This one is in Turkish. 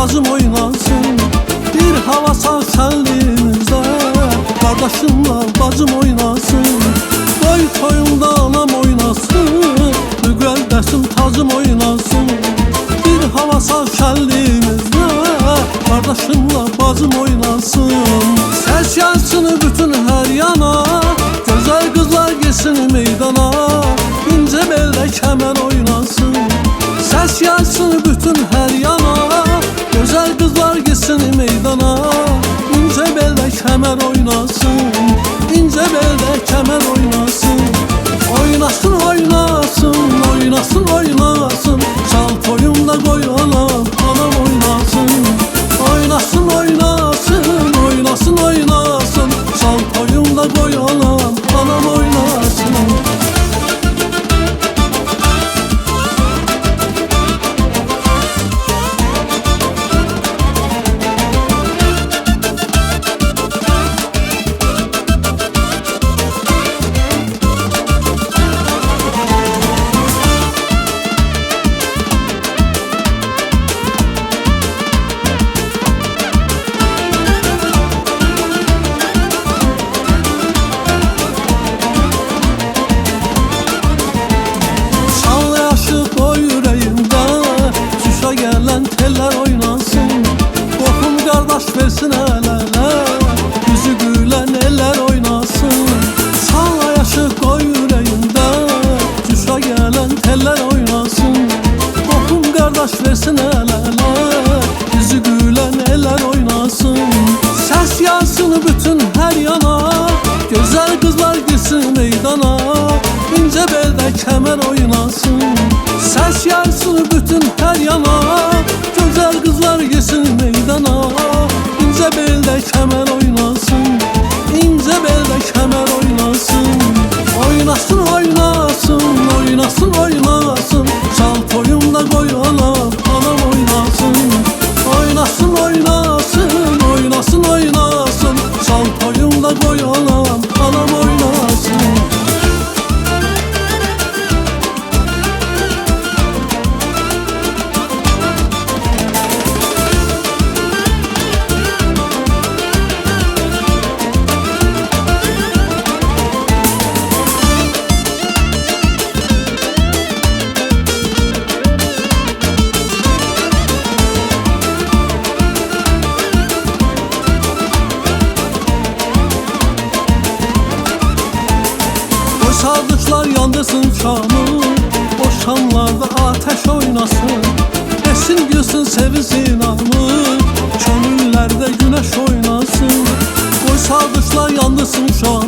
bacım oynasın. Bir hava sağ senliğimizde, kardeşimle bacım oynasın. Boy toyunda anam oynasın, müqəddəsim tacım oynasın. Bir hava sağ şenliğimizde, kardeşimle bacım oynasın. Ses yansın bütün her yana, güzel kızlar gelsin meydana. İnce bellə kemer oynasın. Ses yansın bütün her yana, güzel kızlar gelsin meydana. İnce bellə kemer oynasın, ince bellə kemer oynasın. Oynasın oynasın, oynasın oynasın, çal toyumda koy anam, anam oynasın. Oynasın oynasın, oynasın oynasın, çal toyumda koy anam, anam oynasın. Teller oynasın, qohum qardaş versin əl-ələ, yüzü gülən eller oynasın. Sağla yaşı qoy ürəyində, cüşa gələn teller oynasın. Qohum qardaş versin əl-ələ, yüzü gülən eller oynasın. Səs yansın bütün hər yana, gözəl qızlar girsin meydana. İnce beldə kəmər oynasın. Səs yansın bütün hər yana, güzel kızlar gelsin meydana. İnce beldə kemer oynasın, ince beldə kemer oynasın. Oynasın oynasın, oynasın oynasın, çal toyumda koy anam, anam oynasın. Oynasın oynasın, oynasın oynasın, çal toyumda koy anam, anam oynasın. Sadıklar yandırsın şamı, o şamlarda ateş oynasın. Esin gülsün sevinsin anı, könüllerde güneş oynasın. Koy sadıklar yandırsın şamı,